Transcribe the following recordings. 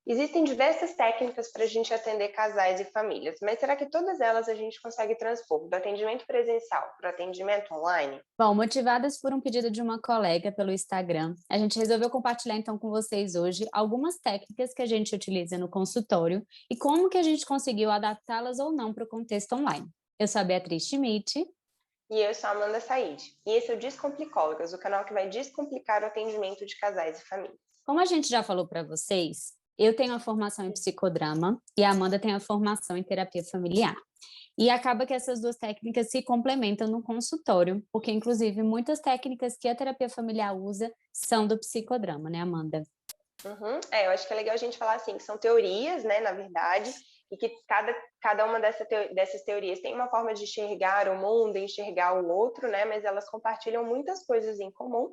Existem diversas técnicas para a gente atender casais e famílias, mas será que todas elas a gente consegue transpor do atendimento presencial para o atendimento online? Bom, motivadas por um pedido de uma colega pelo Instagram, a gente resolveu compartilhar então com vocês hoje algumas técnicas que a gente utiliza no consultório e como que a gente conseguiu adaptá-las ou não para o contexto online. Eu sou a Beatriz Schmidt. E eu sou a Amanda Said, e esse é o Descomplicólogas, o canal que vai descomplicar o atendimento de casais e famílias. Como a gente já falou para vocês, eu tenho a formação em psicodrama e a Amanda tem a formação em terapia familiar. E acaba que essas duas técnicas se complementam no consultório, porque inclusive muitas técnicas que a terapia familiar usa são do psicodrama, né, Amanda? Uhum. Eu acho que é legal a gente falar assim, que são teorias, né, na verdade, e que cada uma dessas teorias tem uma forma de enxergar o mundo, enxergar o outro, né, mas elas compartilham muitas coisas em comum,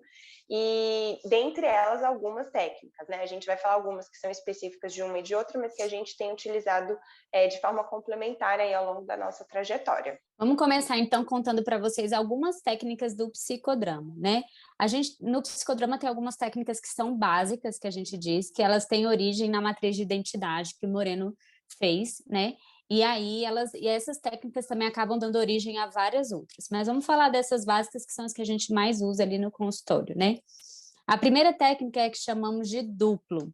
e dentre elas algumas técnicas, né, a gente vai falar algumas que são específicas de uma e de outra, mas que a gente tem utilizado de forma complementar aí ao longo da nossa trajetória. Vamos começar então contando para vocês algumas técnicas do psicodrama, né? A gente no psicodrama tem algumas técnicas que são básicas, que a gente diz, que elas têm origem na matriz de identidade que o Moreno fez, né? E essas técnicas também acabam dando origem a várias outras. Mas vamos falar dessas básicas que são as que a gente mais usa ali no consultório, né? A primeira técnica é a que chamamos de duplo.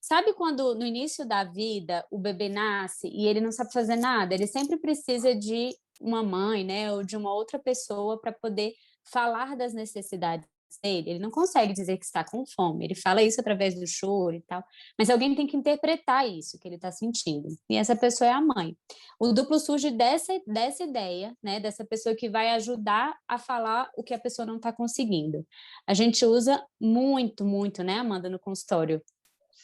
Sabe quando no início da vida o bebê nasce e ele não sabe fazer nada? Ele sempre precisa de uma mãe, né, ou de uma outra pessoa para poder falar das necessidades dele. Ele não consegue dizer que está com fome, ele fala isso através do choro e tal, mas alguém tem que interpretar isso que ele está sentindo, e essa pessoa é a mãe. O duplo surge dessa ideia, né, dessa pessoa que vai ajudar a falar o que a pessoa não está conseguindo. A gente usa muito, muito, né, Amanda, no consultório.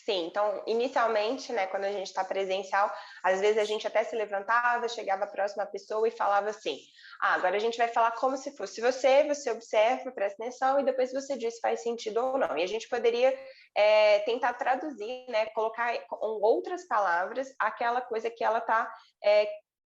Sim, então, inicialmente, né, quando a gente está presencial, às vezes a gente até se levantava, chegava próxima à pessoa e falava assim: agora a gente vai falar como se fosse você observa, presta atenção e depois você diz se faz sentido ou não. E a gente poderia tentar traduzir, né, colocar com outras palavras aquela coisa que ela está,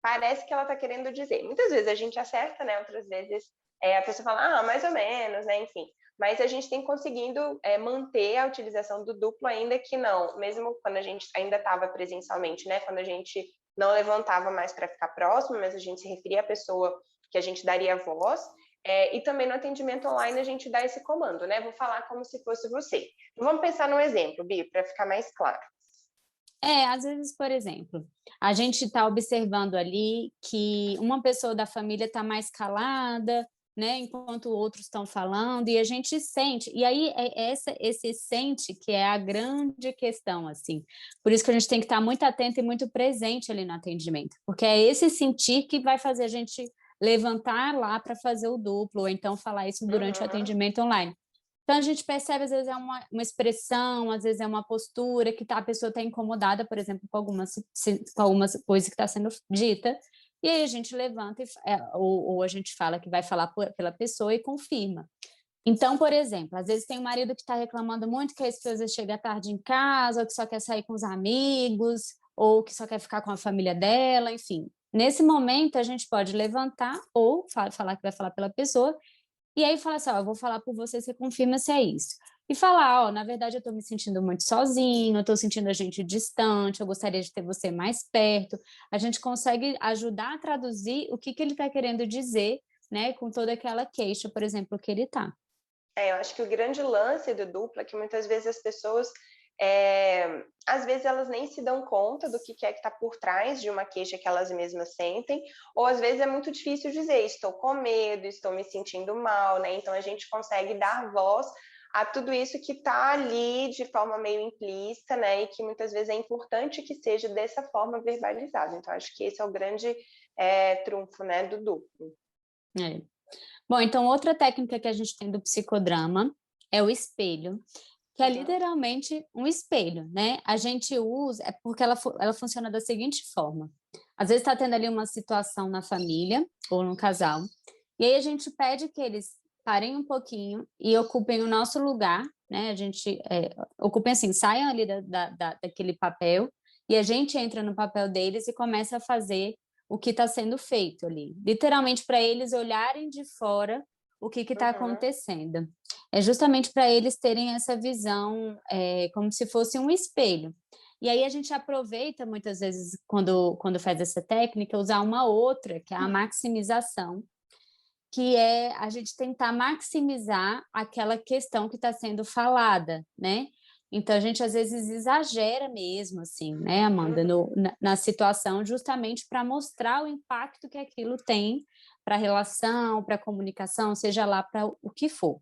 parece que ela está querendo dizer. Muitas vezes a gente acerta, né, outras vezes a pessoa fala, mais ou menos, né, enfim. Mas a gente tem conseguido manter a utilização do duplo, ainda que não, mesmo quando a gente ainda estava presencialmente, né? Quando a gente não levantava mais para ficar próximo, mas a gente se referia à pessoa que a gente daria voz, e também no atendimento online a gente dá esse comando, né? Vou falar como se fosse você. Então, vamos pensar num exemplo, Bi, para ficar mais claro. Às vezes, por exemplo, a gente está observando ali que uma pessoa da família está mais calada, né, enquanto outros estão falando, e a gente sente, e aí esse sente que é a grande questão, assim. Por isso que a gente tem que estar muito atento e muito presente ali no atendimento, porque é esse sentir que vai fazer a gente levantar lá para fazer o duplo, ou então falar isso durante o Uhum. atendimento online. Então a gente percebe, às vezes é uma expressão, às vezes é uma postura que a pessoa está incomodada, por exemplo, com alguma coisa que está sendo dita, e aí a gente levanta ou a gente fala que vai falar pela pessoa e confirma. Então, por exemplo, às vezes tem um marido que está reclamando muito que a esposa chega tarde em casa, ou que só quer sair com os amigos, ou que só quer ficar com a família dela, enfim. Nesse momento, a gente pode levantar ou falar que vai falar pela pessoa e aí fala assim, ó, eu vou falar por você, você confirma se é isso. E falar, ó, na verdade eu estou me sentindo muito sozinho, eu estou sentindo a gente distante, eu gostaria de ter você mais perto. A gente consegue ajudar a traduzir o que ele está querendo dizer, né, com toda aquela queixa, por exemplo, que ele está. Eu acho que o grande lance do duplo é que muitas vezes as pessoas, às vezes elas nem se dão conta do que é que está por trás de uma queixa que elas mesmas sentem, ou às vezes é muito difícil dizer, estou com medo, estou me sentindo mal, né? Então a gente consegue dar voz a tudo isso que está ali de forma meio implícita, né? E que muitas vezes é importante que seja dessa forma verbalizado. Então acho que esse é o grande trunfo, né, do duplo. É. Bom, então outra técnica que a gente tem do psicodrama é o espelho, que é Uhum. literalmente um espelho, né? A gente usa, é porque ela funciona da seguinte forma. Às vezes está tendo ali uma situação na família ou no casal, e aí a gente pede que eles parem um pouquinho e ocupem o nosso lugar, né? A gente ocupem assim, saiam ali daquele papel e a gente entra no papel deles e começa a fazer o que está sendo feito ali. Literalmente para eles olharem de fora o que está Uhum. acontecendo. É justamente para eles terem essa visão como se fosse um espelho. E aí a gente aproveita muitas vezes, quando faz essa técnica, usar uma outra, que é a maximização, que é a gente tentar maximizar aquela questão que está sendo falada, né? Então, a gente às vezes exagera mesmo, assim, né, Amanda, na situação, justamente para mostrar o impacto que aquilo tem para a relação, para a comunicação, seja lá para o que for.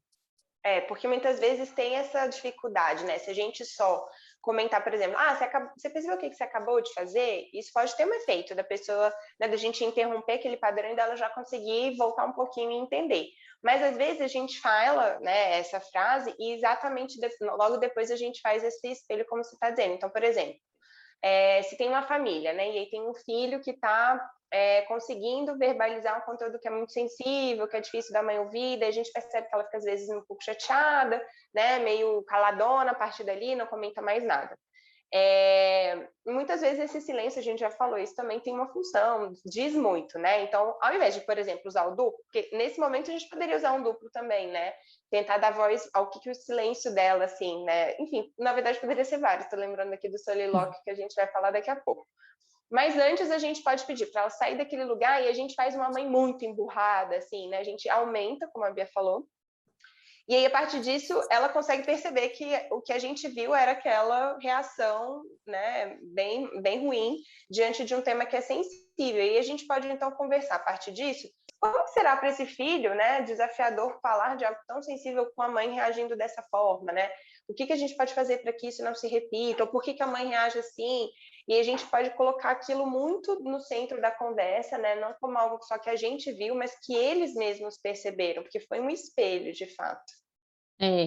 Porque muitas vezes tem essa dificuldade, né? Se a gente só comentar, por exemplo, você percebeu o que você acabou de fazer? Isso pode ter um efeito da pessoa, né, da gente interromper aquele padrão e dela já conseguir voltar um pouquinho e entender. Mas às vezes a gente fala, né, essa frase e exatamente logo depois a gente faz esse espelho como você está dizendo. Então, por exemplo, se tem uma família, né, e aí tem um filho que está conseguindo verbalizar um conteúdo que é muito sensível, que é difícil da mãe ouvir, daí a gente percebe que ela fica às vezes um pouco chateada, né, meio caladona a partir dali, não comenta mais nada. Muitas vezes esse silêncio, a gente já falou, isso também tem uma função, diz muito, né? Então, ao invés de, por exemplo, usar o duplo, porque nesse momento a gente poderia usar um duplo também, né? Tentar dar voz ao que o silêncio dela, assim, né? Enfim, na verdade poderia ser vários, tô lembrando aqui do solilóquio que a gente vai falar daqui a pouco. Mas antes a gente pode pedir para ela sair daquele lugar e a gente faz uma mãe muito emburrada, assim, né? A gente aumenta, como a Bia falou, e aí, a partir disso, ela consegue perceber que o que a gente viu era aquela reação, né, bem ruim diante de um tema que é sensível. E a gente pode, então, conversar a partir disso. Como será para esse filho, né, desafiador falar de algo tão sensível com a mãe reagindo dessa forma, né? O que a gente pode fazer para que isso não se repita? Ou por que a mãe reage assim? E a gente pode colocar aquilo muito no centro da conversa, né? Não como algo só que a gente viu, mas que eles mesmos perceberam, porque foi um espelho, de fato.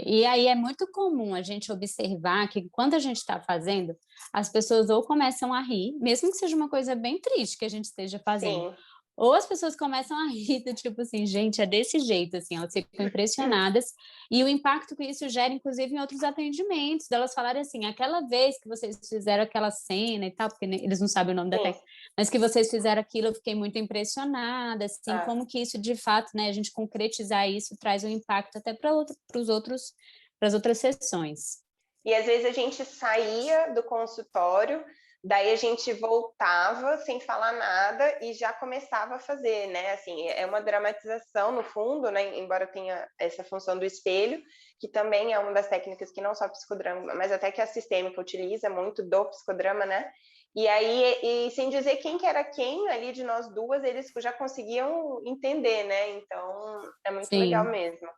E aí é muito comum a gente observar que quando a gente está fazendo, as pessoas ou começam a rir, mesmo que seja uma coisa bem triste que a gente esteja fazendo, Sim. ou as pessoas começam a rir do tipo assim, gente, é desse jeito, assim, elas ficam impressionadas, e o impacto que isso gera, inclusive, em outros atendimentos, delas falarem assim, aquela vez que vocês fizeram aquela cena e tal, porque eles não sabem o nome da técnica, mas que vocês fizeram aquilo, eu fiquei muito impressionada, assim, como que isso, de fato, né, a gente concretizar isso traz um impacto até para os outros, para as outras sessões. E às vezes a gente saía do consultório, daí a gente voltava sem falar nada e já começava a fazer, né? Assim, é uma dramatização no fundo, né? Embora tenha essa função do espelho, que também é uma das técnicas que não só psicodrama, mas até que a sistêmica utiliza muito do psicodrama, né? E aí, e sem dizer quem que era quem ali de nós duas, eles já conseguiam entender, né? Então, é muito legal mesmo.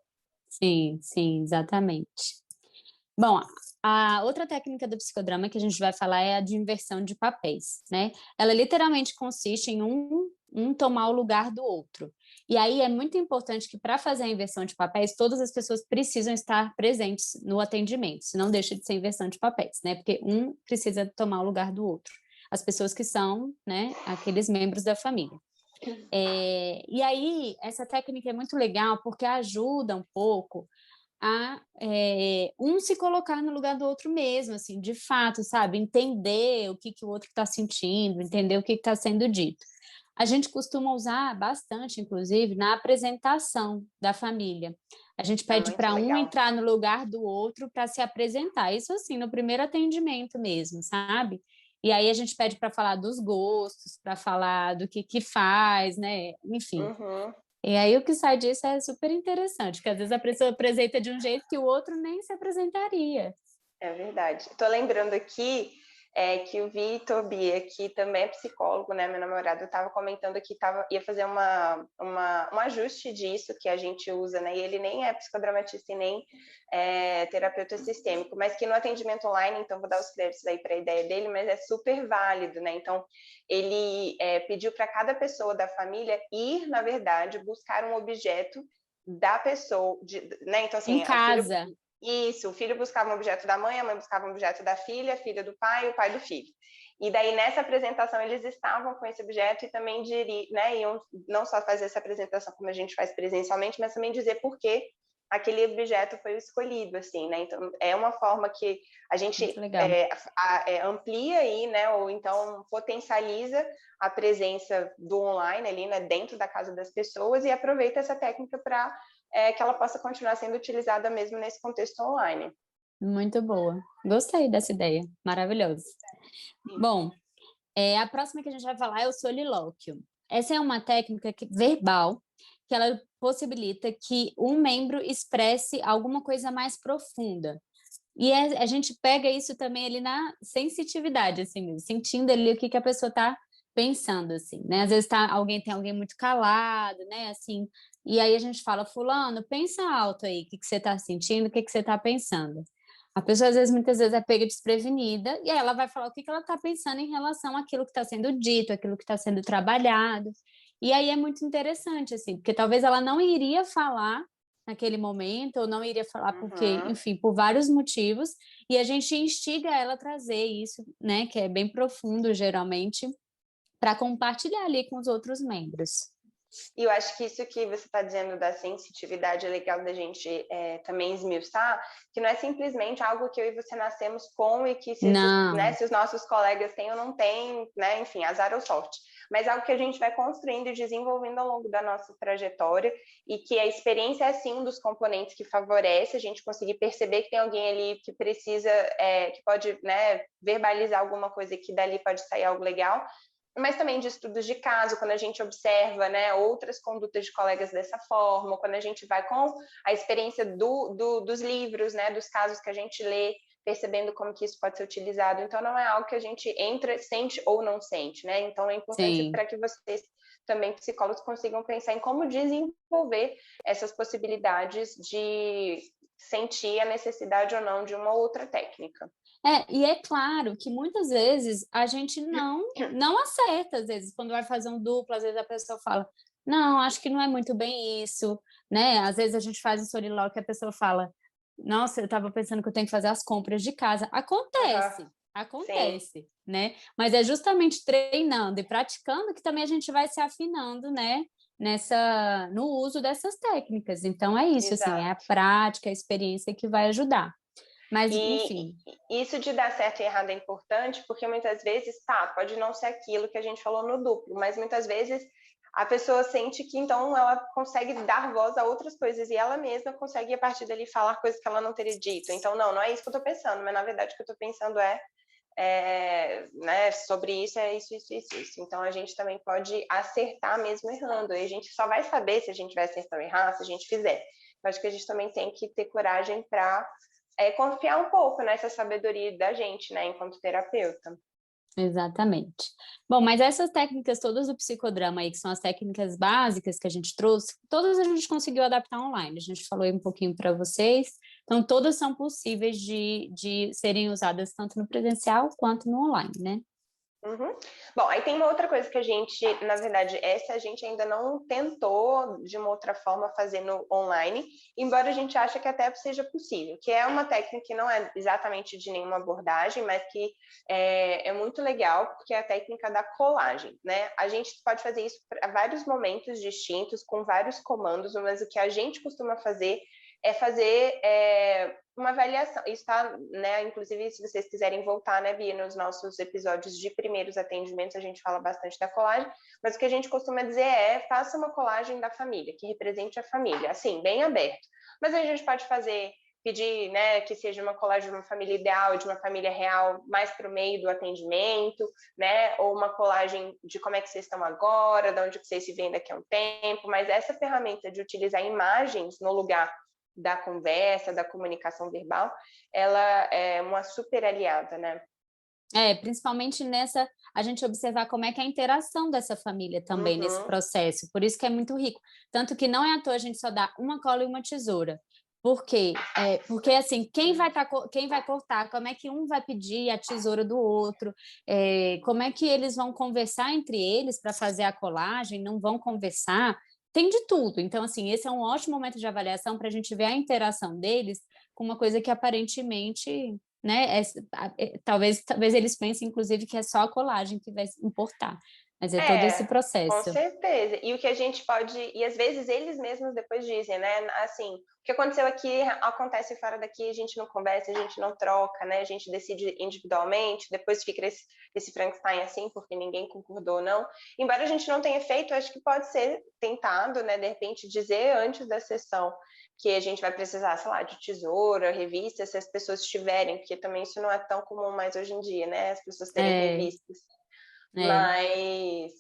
Sim, exatamente. Bom, a outra técnica do psicodrama que a gente vai falar é a de inversão de papéis, né? Ela literalmente consiste em um tomar o lugar do outro. E aí é muito importante que, para fazer a inversão de papéis, todas as pessoas precisam estar presentes no atendimento, senão deixa de ser inversão de papéis, né? Porque um precisa tomar o lugar do outro. As pessoas que são, né, aqueles membros da família. E aí, essa técnica é muito legal porque ajuda um pouco a um se colocar no lugar do outro mesmo, assim, de fato, sabe? Entender o que o outro está sentindo, entender o que está sendo dito. A gente costuma usar bastante, inclusive, na apresentação da família. A gente pede para um entrar no lugar do outro para se apresentar. Isso, assim, no primeiro atendimento mesmo, sabe? E aí a gente pede para falar dos gostos, para falar do que faz, né? Enfim. Uhum. E aí o que sai disso é super interessante, porque às vezes a pessoa apresenta de um jeito que o outro nem se apresentaria. É verdade. Estou lembrando aqui que o Vitor Bia, que também é psicólogo, né? Meu namorado estava comentando que ia fazer um ajuste disso que a gente usa, né? E ele nem é psicodramatista e nem terapeuta sistêmico, mas que no atendimento online, então vou dar os créditos aí para a ideia dele, mas é super válido, né? Então ele pediu para cada pessoa da família ir, na verdade, buscar um objeto da pessoa, né? Então assim, em casa. Isso, o filho buscava um objeto da mãe, a mãe buscava um objeto da filha, a filha do pai, o pai do filho. E daí, nessa apresentação, eles estavam com esse objeto e também né, iam não só fazer essa apresentação como a gente faz presencialmente, mas também dizer por que aquele objeto foi o escolhido, assim, né? Então, é uma forma que a gente amplia aí, né? Ou então potencializa a presença do online ali, né? Dentro da casa das pessoas e aproveita essa técnica para que ela possa continuar sendo utilizada mesmo nesse contexto online. Muito boa. Gostei dessa ideia. Maravilhoso. Sim. Bom, a próxima que a gente vai falar é o solilóquio. Essa é uma técnica verbal que ela possibilita que um membro expresse alguma coisa mais profunda. E a gente pega isso também ali na sensitividade, assim mesmo, sentindo ali o que, que a pessoa está pensando, assim, né? Às vezes tem alguém muito calado, né? Assim, e aí a gente fala, fulano, pensa alto aí, o que, que você está sentindo, o que, que você está pensando. A pessoa, às vezes, muitas vezes, é pega desprevenida e aí ela vai falar o que, que ela está pensando em relação àquilo que está sendo dito, aquilo que está sendo trabalhado. E aí é muito interessante, assim, porque talvez ela não iria falar naquele momento, ou não iria falar porque, Uhum. enfim, por vários motivos, e a gente instiga ela a trazer isso, né, que é bem profundo, geralmente, para compartilhar ali com os outros membros. E eu acho que isso que você está dizendo da sensitividade é legal da gente também esmiuçar, que não é simplesmente algo que eu e você nascemos com e que se, né, Não, se os nossos colegas têm ou não têm, né, enfim, azar ou sorte, mas algo que a gente vai construindo e desenvolvendo ao longo da nossa trajetória e que a experiência é sim um dos componentes que favorece a gente conseguir perceber que tem alguém ali que precisa, que pode, né, verbalizar alguma coisa e que dali pode sair algo legal, mas também de estudos de caso, quando a gente observa, né, outras condutas de colegas dessa forma, quando a gente vai com a experiência dos livros, né, dos casos que a gente lê, percebendo como que isso pode ser utilizado. Então, não é algo que a gente entra, sente ou não sente, né? Então, é importante sim. para que vocês, também psicólogos, consigam pensar em como desenvolver essas possibilidades de sentir a necessidade ou não de uma outra técnica. E é claro que muitas vezes a gente não acerta, às vezes, quando vai fazer um duplo, às vezes a pessoa fala, não, acho que não é muito bem isso, né? Às vezes a gente faz um solilóquio e a pessoa fala, nossa, eu estava pensando que eu tenho que fazer as compras de casa. Uhum. Acontece, Sim. acontece, né? Mas é justamente treinando e praticando que também a gente vai se afinando, né? No uso dessas técnicas. Então é isso, assim, é a Exato. prática, a experiência que vai ajudar. Mas, E enfim, isso de dar certo e errado é importante, porque muitas vezes, tá, pode não ser aquilo que a gente falou no duplo, mas muitas vezes a pessoa sente que então ela consegue dar voz a outras coisas e ela mesma consegue a partir dali falar coisas que ela não teria dito. Então, não é isso que eu tô pensando, mas na verdade o que eu tô pensando né, sobre isso é isso, isso, isso, isso. Então a gente também pode acertar mesmo errando. E a gente só vai saber se a gente vai acertar ou errar se a gente fizer. Eu acho que a gente também tem que ter coragem para confiar um pouco nessa sabedoria da gente, né, enquanto terapeuta. exatamente. Bom, mas essas técnicas todas do psicodrama aí, que são as técnicas básicas que a gente trouxe, todas a gente conseguiu adaptar online. A gente falou aí um pouquinho para vocês. Então, todas são possíveis de serem usadas tanto no presencial quanto no online, né? Uhum. Bom, aí tem uma outra coisa que a gente, na verdade, essa a gente ainda não tentou de uma outra forma fazer no online, embora a gente ache que até seja possível, que é uma técnica que não é exatamente de nenhuma abordagem, mas que é muito legal, porque é a técnica da colagem, né? A gente pode fazer isso para vários momentos distintos, com vários comandos, mas o que a gente costuma fazer é fazer uma avaliação. Isso está, né? Inclusive, se vocês quiserem voltar, né, Bia, nos nossos episódios de primeiros atendimentos, a gente fala bastante da colagem, mas o que a gente costuma dizer faça uma colagem da família, que represente a família, assim, bem aberto. Mas a gente pode pedir, né, que seja uma colagem de uma família ideal, de uma família real, mais para o meio do atendimento, né, ou uma colagem de como é que vocês estão agora, de onde vocês se veem daqui a um tempo, mas essa ferramenta de utilizar imagens no lugar da conversa, da comunicação verbal, ela é uma super aliada, né? Principalmente a gente observar como é que é a interação dessa família também nesse Uhum. processo, por isso que é muito rico. Tanto que não é à toa a gente só dá uma cola e uma tesoura. Por quê? Porque, assim, quem vai cortar, como é que um vai pedir a tesoura do outro, como é que eles vão conversar entre eles para fazer a colagem, não vão conversar, tem de tudo. Então, assim, esse é um ótimo momento de avaliação para a gente ver a interação deles com uma coisa que aparentemente, né, talvez eles pensem, inclusive, que é só a colagem que vai importar. Mas é todo esse Com processo. certeza. E o que a gente pode... E às vezes eles mesmos depois dizem, né? Assim, o que aconteceu aqui acontece fora daqui, a gente não conversa, a gente não troca, né? A gente decide individualmente, depois fica esse Frankenstein assim, porque ninguém concordou, não. Embora a gente não tenha feito, acho que pode ser tentado, né? De repente, dizer antes da sessão que a gente vai precisar, sei lá, de tesoura, revista, se as pessoas tiverem, porque também isso não é tão comum mais hoje em dia, né? As pessoas terem É, revistas. é. Mas,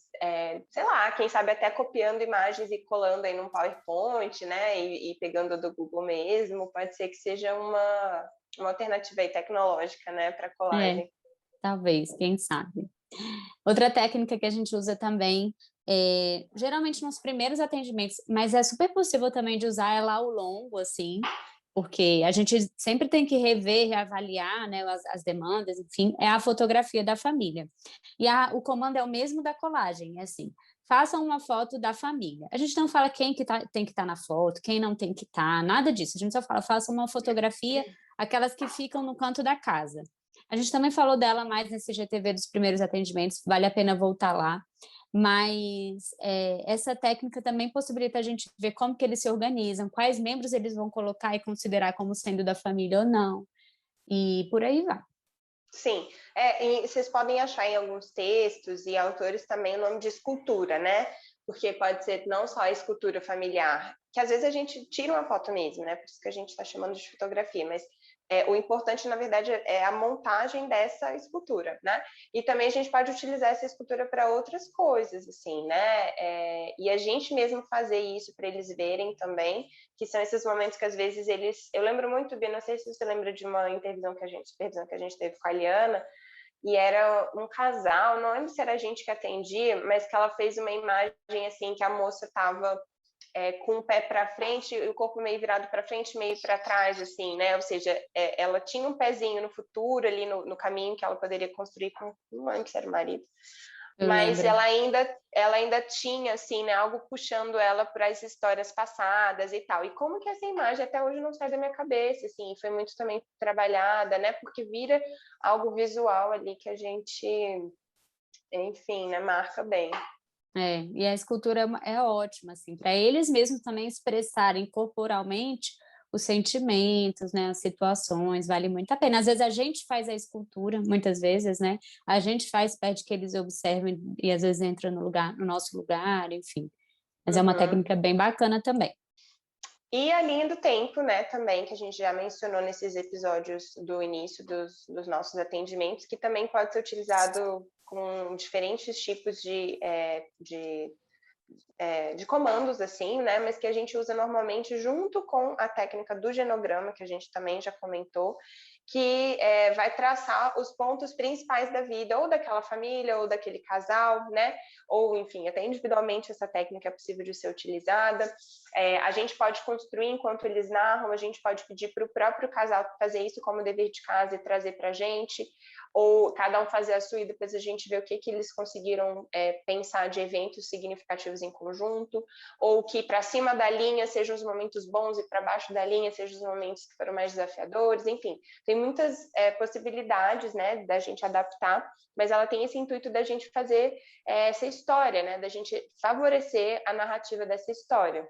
sei lá, quem sabe até copiando imagens e colando aí num PowerPoint, né? E pegando do Google mesmo, pode ser que seja uma alternativa aí tecnológica, né, para É, colagem. talvez, quem sabe. Outra técnica que a gente usa também, geralmente nos primeiros atendimentos, mas é super possível também de usar ela ao longo, assim, porque a gente sempre tem que rever, reavaliar, né, as demandas, enfim, é a fotografia da família. E o comando é o mesmo da colagem, é assim, façam uma foto da família. A gente não fala quem que tem que estar na foto, quem não tem que estar, nada disso. A gente só fala, façam uma fotografia, aquelas que ficam no canto da casa. A gente também falou dela mais nesse GTV dos primeiros atendimentos, vale a pena voltar lá. Mas essa técnica também possibilita a gente ver como que eles se organizam, quais membros eles vão colocar e considerar como sendo da família ou não, e por aí vai. Sim, e vocês podem achar em alguns textos e autores também o nome de escultura, né? Porque pode ser não só a escultura familiar, que às vezes a gente tira uma foto mesmo, né? Por isso que a gente está chamando de fotografia, mas o importante, na verdade, é a montagem dessa escultura, né? E também a gente pode utilizar essa escultura para outras coisas, assim, né? E a gente mesmo fazer isso para eles verem também, que são esses momentos que às vezes eles... Eu lembro muito bem, não sei se você lembra de uma supervisão que a gente teve com a Liana, e era um casal, não lembro se era a gente que atendia, mas que ela fez uma imagem assim, que a moça estava com o pé para frente e o corpo meio virado para frente, meio para trás, assim, né? Ou seja, ela tinha um pezinho no futuro, ali no caminho que ela poderia construir com, não lembro se era o marido, Eu mas lembro. ela ainda tinha, assim, né, algo puxando ela para as histórias passadas e tal. E como que essa imagem até hoje não sai da minha cabeça, assim, foi muito também trabalhada, né? Porque vira algo visual ali que a gente, enfim, né, marca bem. E a escultura é ótima, assim, para eles mesmos também expressarem corporalmente os sentimentos, né, as situações, vale muito a pena. Às vezes a gente faz a escultura, muitas vezes, né, a gente faz, pede que eles observem e às vezes entra no nosso lugar, enfim. Mas é uma Uhum. técnica bem bacana também. E a linha do tempo, né, também, que a gente já mencionou nesses episódios do início dos nossos atendimentos, que também pode ser utilizado com diferentes tipos de comandos, assim, né, mas que a gente usa normalmente junto com a técnica do genograma, que a gente também já comentou, que vai traçar os pontos principais da vida, ou daquela família, ou daquele casal, né? Ou, enfim, até individualmente essa técnica é possível de ser utilizada. A gente pode construir enquanto eles narram, a gente pode pedir para o próprio casal fazer isso como dever de casa e trazer para a gente, ou cada um fazer a sua e depois a gente vê o que eles conseguiram pensar de eventos significativos em conjunto, ou que para cima da linha sejam os momentos bons e para baixo da linha sejam os momentos que foram mais desafiadores, enfim, tem muitas possibilidades, né, da gente adaptar, mas ela tem esse intuito da gente fazer essa história, né, da gente favorecer a narrativa dessa história.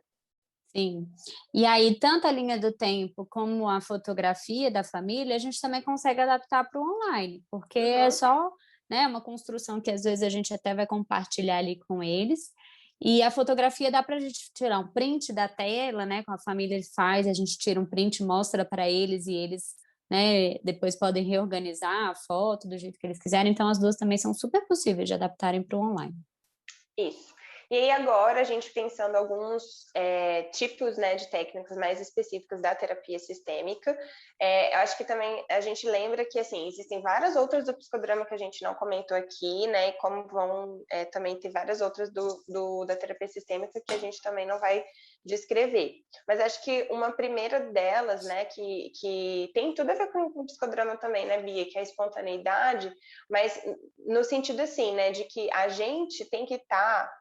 Sim. E aí, tanto a linha do tempo como a fotografia da família, a gente também consegue adaptar para o online, porque é Uhum. só, né, uma construção que às vezes a gente até vai compartilhar ali com eles. E a fotografia dá para a gente tirar um print da tela, né, com a família faz, a gente tira um print, mostra para eles e eles, né, depois podem reorganizar a foto do jeito que eles quiserem. Então, as duas também são super possíveis de adaptarem para o online. Isso. E aí agora a gente pensando alguns tipos, né, de técnicas mais específicas da terapia sistêmica, eu acho que também a gente lembra que assim existem várias outras do psicodrama que a gente não comentou aqui, né, e como vão também ter várias outras da terapia sistêmica que a gente também não vai descrever. Mas acho que uma primeira delas, né, que tem tudo a ver com o psicodrama também, né, Bia, que é a espontaneidade, mas no sentido assim, né, de que a gente tem que estar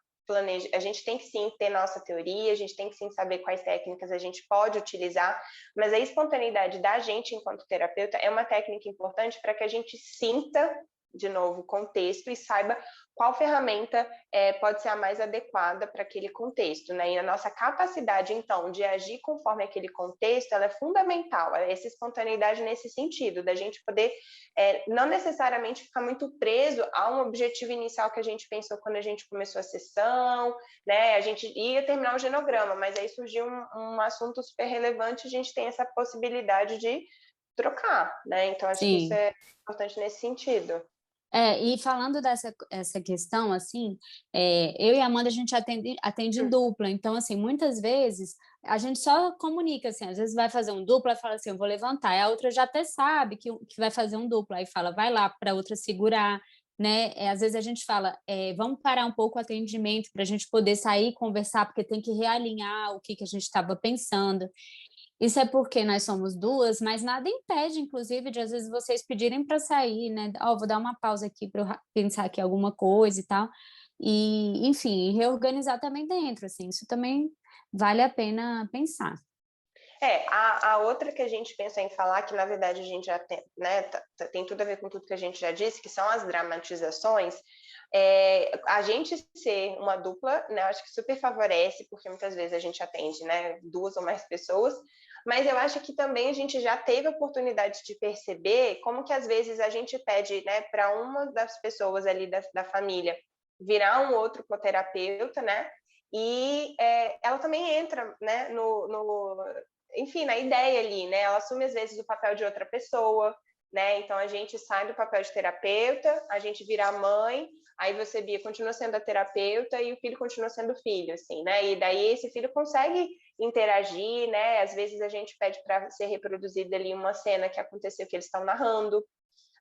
a gente tem que sim ter nossa teoria, a gente tem que sim saber quais técnicas a gente pode utilizar, mas a espontaneidade da gente enquanto terapeuta é uma técnica importante para que a gente sinta de novo, o contexto e saiba qual ferramenta pode ser a mais adequada para aquele contexto, né? E a nossa capacidade, então, de agir conforme aquele contexto, ela é fundamental, essa espontaneidade nesse sentido, da gente poder não necessariamente ficar muito preso a um objetivo inicial que a gente pensou quando a gente começou a sessão, né? A gente ia terminar o genograma, mas aí surgiu um assunto super relevante, a gente tem essa possibilidade de trocar, né? Então, acho que isso Sim. é importante nesse sentido. E falando dessa essa questão, assim, eu e a Amanda, a gente atende em dupla, então, assim, muitas vezes a gente só comunica, assim, às vezes vai fazer um dupla e fala assim, eu vou levantar, e a outra já até sabe que vai fazer um dupla, aí fala, vai lá para a outra segurar, né? Às vezes a gente fala, vamos parar um pouco o atendimento para a gente poder sair e conversar, porque tem que realinhar o que a gente estava pensando. Isso é porque nós somos duas, mas nada impede, inclusive, de às vezes vocês pedirem para sair, né? Ó, vou dar uma pausa aqui para eu pensar aqui alguma coisa e tal. E, enfim, reorganizar também dentro, assim, isso também vale a pena pensar. A outra que a gente pensa em falar, que na verdade a gente já tem, né, tem tudo a ver com tudo que a gente já disse, que são as dramatizações, a gente ser uma dupla, né, eu acho que super favorece, porque muitas vezes a gente atende, né, 2 ou mais pessoas, mas eu acho que também a gente já teve a oportunidade de perceber como que às vezes a gente pede, né, para uma das pessoas ali da família virar um outro coterapeuta, né, e ela também entra, né, enfim, na ideia ali, né? Ela assume às vezes o papel de outra pessoa, né? Então a gente sai do papel de terapeuta, a gente vira a mãe, aí você, Bia, continua sendo a terapeuta e o filho continua sendo filho, assim, né? E daí esse filho consegue interagir, né? Às vezes a gente pede para ser reproduzida ali uma cena que aconteceu que eles estão narrando,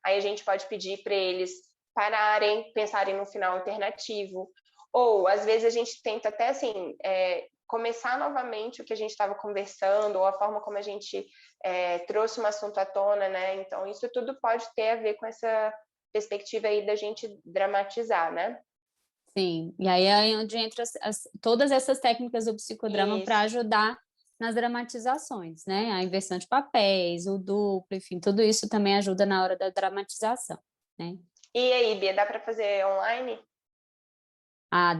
aí a gente pode pedir para eles pararem, pensarem no final alternativo, ou às vezes a gente tenta até assim começar novamente o que a gente estava conversando, ou a forma como a gente trouxe um assunto à tona, né? Então, isso tudo pode ter a ver com essa perspectiva aí da gente dramatizar, né? Sim, e aí é onde entra todas essas técnicas do psicodrama para Isso. ajudar nas dramatizações, né? A inversão de papéis, o duplo, enfim, tudo isso também ajuda na hora da dramatização, né? E aí, Bia, dá para fazer online? Ah,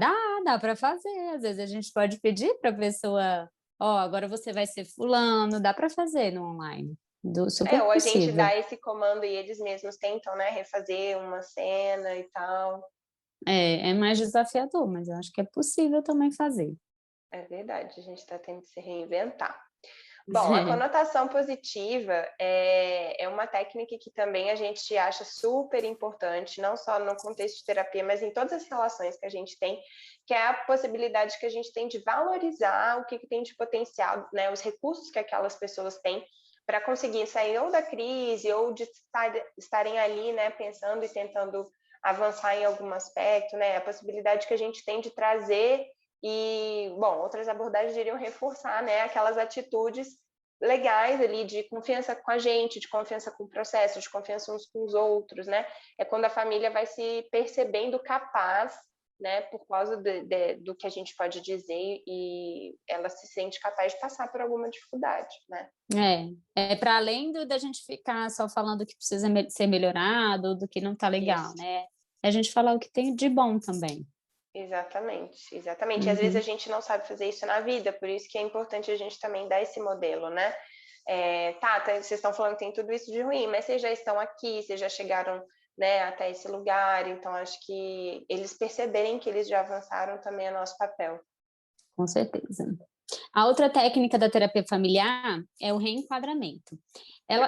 dá para fazer. Às vezes a gente pode pedir para a pessoa, ó, agora você vai ser fulano, dá para fazer no online. Super Ou a gente possível. dá esse comando e eles mesmos tentam, né, refazer uma cena e tal. É mais desafiador, mas eu acho que é possível também fazer. É verdade, a gente está tendo que se reinventar. Bom, a conotação positiva é uma técnica que também a gente acha super importante, não só no contexto de terapia, mas em todas as relações que a gente tem, que é a possibilidade que a gente tem de valorizar o que tem de potencial, né, os recursos que aquelas pessoas têm para conseguir sair ou da crise ou de estarem ali, né, pensando e tentando avançar em algum aspecto, né, a possibilidade que a gente tem de trazer e, bom, outras abordagens iriam reforçar, né, aquelas atitudes legais ali de confiança com a gente, de confiança com o processo, de confiança uns com os outros, né? É quando a família vai se percebendo capaz, né, por causa do que a gente pode dizer e ela se sente capaz de passar por alguma dificuldade, né? É para além da gente ficar só falando o que precisa ser melhorado, do que não está legal, Isso. né? É a gente falar o que tem de bom também. Exatamente, exatamente. E às vezes a Uhum. gente não sabe fazer isso na vida, por isso que é importante a gente também dar esse modelo, né? Vocês estão falando que tem tudo isso de ruim, mas vocês já estão aqui, vocês já chegaram, né, até esse lugar, então acho que eles perceberem que eles já avançaram também é nosso papel. Com certeza. A outra técnica da terapia familiar é o reenquadramento.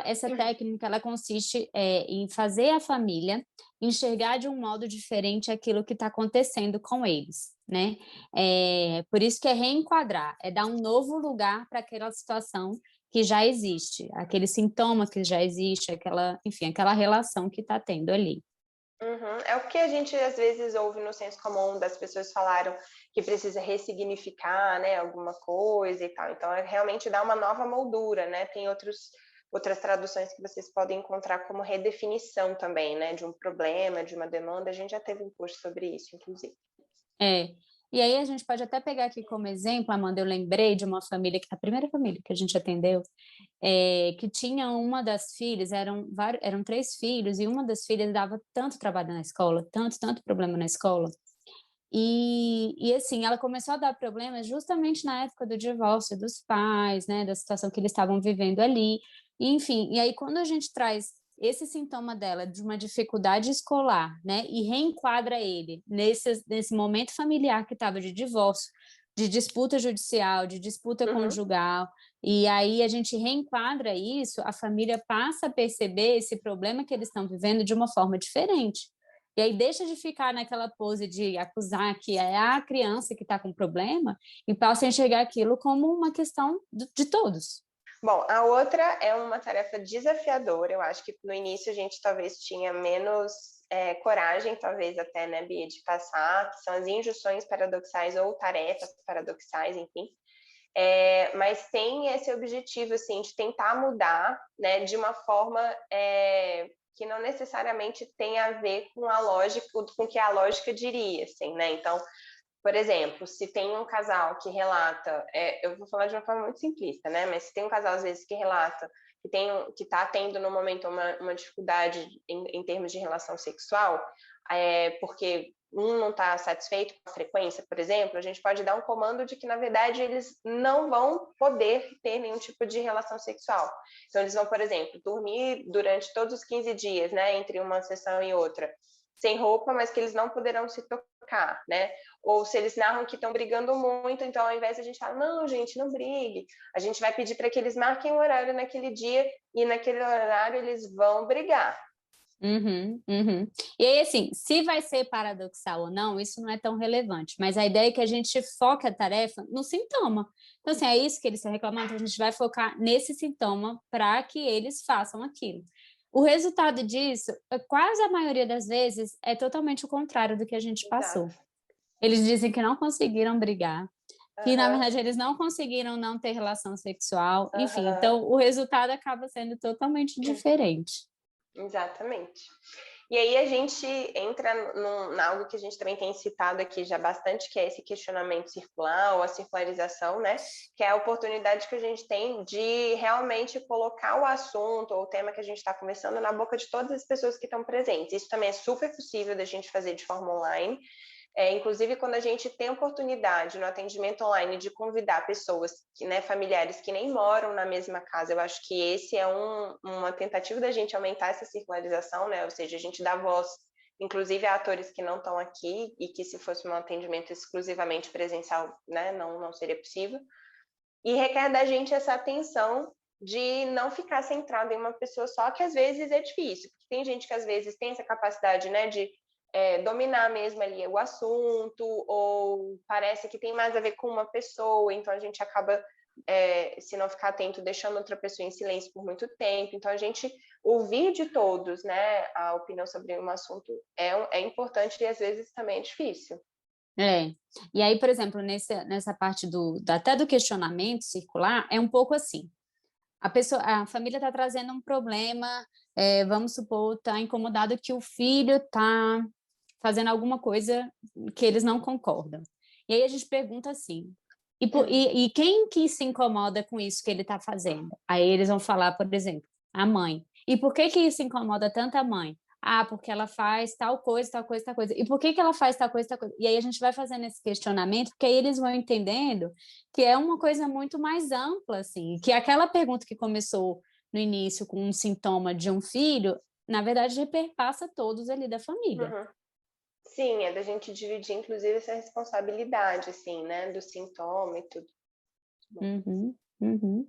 Essa técnica ela consiste em fazer a família enxergar de um modo diferente aquilo que está acontecendo com eles, né? Por isso que é reenquadrar, é dar um novo lugar para aquela situação que já existe, aquele sintoma que já existe, enfim, aquela relação que está tendo ali. Uhum. É o que a gente às vezes ouve no senso comum das pessoas falaram que precisa ressignificar, né, alguma coisa e tal. Então, é realmente dar uma nova moldura, né? Tem outras traduções que vocês podem encontrar como redefinição também, né, de um problema, de uma demanda. A gente já teve um curso sobre isso, inclusive. É. E aí a gente pode até pegar aqui como exemplo, Amanda, eu lembrei de uma família, que a primeira família que a gente atendeu, que tinha uma das filhas, eram 3 filhos, e uma das filhas dava tanto trabalho na escola, tanto problema na escola, e assim, ela começou a dar problemas justamente na época do divórcio dos pais, né, da situação que eles estavam vivendo ali, e, enfim, e aí quando a gente traz esse sintoma dela de uma dificuldade escolar, né, e reenquadra ele nesse momento familiar que estava de divórcio, de disputa judicial, de disputa Uhum. conjugal, e aí a gente reenquadra isso, a família passa a perceber esse problema que eles estão vivendo de uma forma diferente. E aí deixa de ficar naquela pose de acusar que é a criança que está com problema e passa a enxergar aquilo como uma questão de todos. Bom, a outra é uma tarefa desafiadora. Eu acho que no início a gente talvez tinha menos coragem, talvez até, né, Bia, de passar, que são as injunções paradoxais ou tarefas paradoxais, enfim. Mas tem esse objetivo, assim, de tentar mudar, né, de uma forma que não necessariamente tem a ver com a lógica, com o que a lógica diria, assim, né? Então, por exemplo, se tem um casal que relata, eu vou falar de uma forma muito simplista, né? Mas se tem um casal, às vezes, que relata que está tendo no momento uma dificuldade em termos de relação sexual, porque um não está satisfeito com a frequência, por exemplo, a gente pode dar um comando de que, na verdade, eles não vão poder ter nenhum tipo de relação sexual. Então, eles vão, por exemplo, dormir durante todos os 15 dias, né, entre uma sessão e outra, sem roupa, mas que eles não poderão se tocar, né? Ou se eles narram que estão brigando muito, então ao invés de a gente falar, não, gente, não brigue, a gente vai pedir para que eles marquem o horário naquele dia e naquele horário eles vão brigar. Uhum, uhum. E aí, assim, se vai ser paradoxal ou não, isso não é tão relevante, mas a ideia é que a gente foque a tarefa no sintoma. Então, assim, é isso que eles estão reclamando, então a gente vai focar nesse sintoma para que eles façam aquilo. O resultado disso, quase a maioria das vezes, é totalmente o contrário do que a gente Exato. passou. Eles dizem que não conseguiram brigar, que na Aham, verdade eles não conseguiram não ter relação sexual, enfim, aham. então o resultado acaba sendo totalmente diferente. Exatamente. E aí a gente entra em algo que a gente também tem citado aqui já bastante, que é esse questionamento circular ou a circularização, né? Que é a oportunidade que a gente tem de realmente colocar o assunto ou o tema que a gente está conversando na boca de todas as pessoas que estão presentes. Isso também é super possível da gente fazer de forma online. Inclusive, quando a gente tem oportunidade no atendimento online de convidar pessoas, né, familiares que nem moram na mesma casa, eu acho que esse é uma tentativa da gente aumentar essa circularização, né? Ou seja, a gente dá voz, inclusive a atores que não estão aqui e que se fosse um atendimento exclusivamente presencial, né, não seria possível. E requer da gente essa atenção de não ficar centrado em uma pessoa só, que às vezes é difícil, porque tem gente que às vezes tem essa capacidade, né, de dominar mesmo ali o assunto, ou parece que tem mais a ver com uma pessoa, então a gente acaba, se não ficar atento, deixando outra pessoa em silêncio por muito tempo. Então a gente ouvir de todos, né, a opinião sobre um assunto é importante e às vezes também é difícil. É. E aí, por exemplo, nessa parte até do questionamento circular, é um pouco assim. A família está trazendo um problema, vamos supor, está incomodado que o filho está fazendo alguma coisa que eles não concordam. E aí a gente pergunta assim, e quem que se incomoda com isso que ele está fazendo? Aí eles vão falar, por exemplo, a mãe. E por que que isso incomoda tanto a mãe? Ah, porque ela faz tal coisa, tal coisa, tal coisa. E por que que ela faz tal coisa, tal coisa? E aí a gente vai fazendo esse questionamento, porque aí eles vão entendendo que é uma coisa muito mais ampla, assim, que aquela pergunta que começou no início com um sintoma de um filho, na verdade, perpassa todos ali da família. Uhum. Sim, é da gente dividir, inclusive, essa responsabilidade, assim, né, do sintoma e tudo. Uhum, uhum.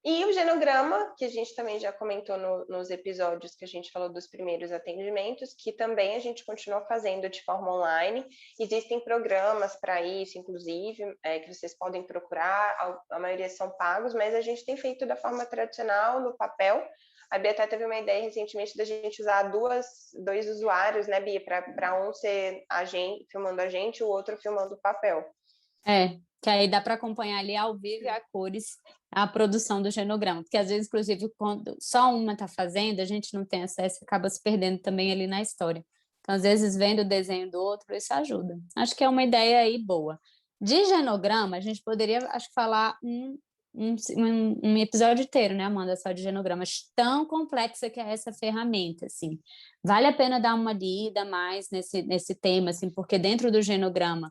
E o genograma, que a gente também já comentou nos episódios que a gente falou dos primeiros atendimentos, que também a gente continua fazendo de forma online. Existem programas para isso, inclusive, que vocês podem procurar, a maioria são pagos, mas a gente tem feito da forma tradicional, no papel. A Bia até teve uma ideia recentemente da gente usar dois usuários, né, Bia, para um ser a gente, filmando a gente, e o outro filmando o papel. Que aí dá para acompanhar ali ao vivo e a cores a produção do genograma, porque às vezes, inclusive, quando só uma está fazendo, a gente não tem acesso, acaba se perdendo também ali na história. Então, às vezes, vendo o desenho do outro, isso ajuda. Acho que é uma ideia aí boa. De genograma, a gente poderia, acho que, falar um episódio inteiro, né, Amanda, só de genogramas, tão complexa que é essa ferramenta, assim. Vale a pena dar uma lida mais nesse tema, assim, porque dentro do genograma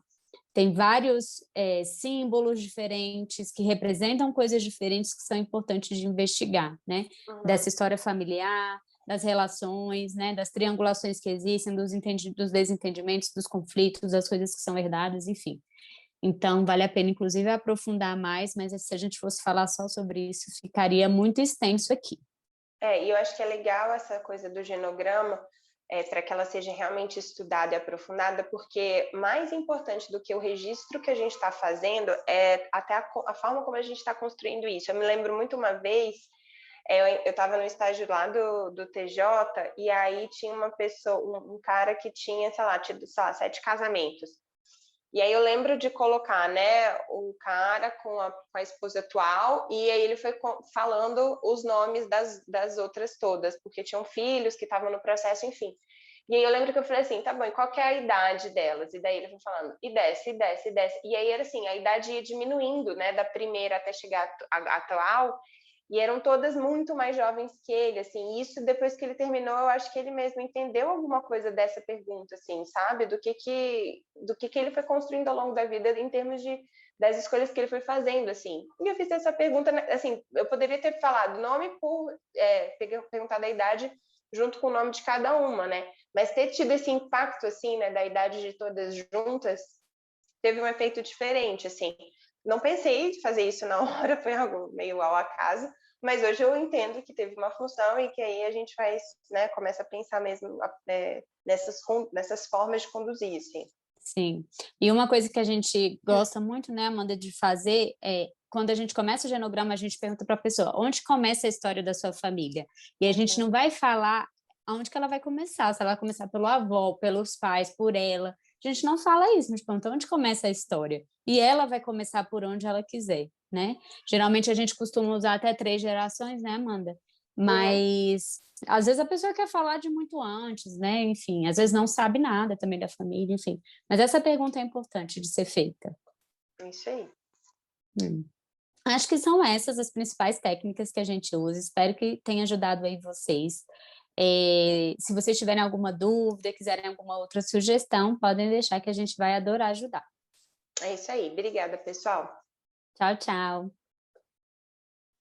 tem vários símbolos diferentes que representam coisas diferentes que são importantes de investigar, né? Dessa história familiar, das relações, né? Das triangulações que existem, dos desentendimentos, dos conflitos, das coisas que são herdadas, enfim. Então, vale a pena, inclusive, aprofundar mais, mas se a gente fosse falar só sobre isso, ficaria muito extenso aqui. E eu acho que é legal essa coisa do genograma, para que ela seja realmente estudada e aprofundada, porque mais importante do que o registro que a gente está fazendo é até a forma como a gente está construindo isso. Eu me lembro muito uma vez, eu estava no estágio lá do TJ, e aí tinha uma pessoa, um cara que tinha, sei lá, tido, sei lá, 7 casamentos. E aí eu lembro de colocar, né, o cara com a esposa atual, e aí ele foi falando os nomes das outras todas, porque tinham filhos que estavam no processo, enfim. E aí eu lembro que eu falei assim, tá bom, e qual que é a idade delas? E daí ele foi falando, e desce, e desce, e desce. E aí era assim, a idade ia diminuindo, né, da primeira até chegar à atual, e eram todas muito mais jovens que ele, assim, isso depois que ele terminou, eu acho que ele mesmo entendeu alguma coisa dessa pergunta, assim, sabe, do que ele foi construindo ao longo da vida em termos das escolhas que ele foi fazendo, assim. E eu fiz essa pergunta, assim, eu poderia ter falado nome por, perguntado a idade junto com o nome de cada uma, né, mas ter tido esse impacto, assim, né, da idade de todas juntas, teve um efeito diferente, assim. Não pensei em fazer isso na hora, foi algo meio ao acaso, mas hoje eu entendo que teve uma função e que aí a gente faz, né, começa a pensar mesmo nessas formas de conduzir, assim. Sim. E uma coisa que a gente gosta muito, né, Amanda, de fazer é quando a gente começa o genograma, a gente pergunta para a pessoa onde começa a história da sua família. E a gente não vai falar aonde que ela vai começar, se ela vai começar pelo avô, pelos pais, por ela. A gente não fala isso, a gente pergunta onde começa a história. E ela vai começar por onde ela quiser, né? Geralmente a gente costuma usar até 3 gerações, né, Amanda? Mas às vezes a pessoa quer falar de muito antes, né? Enfim, às vezes não sabe nada também da família, enfim. Mas essa pergunta é importante de ser feita. Isso aí. Acho que são essas as principais técnicas que a gente usa. Espero que tenha ajudado aí vocês. Se vocês tiverem alguma dúvida, quiserem alguma outra sugestão, podem deixar que a gente vai adorar ajudar. É isso aí. Obrigada, pessoal. Tchau, tchau.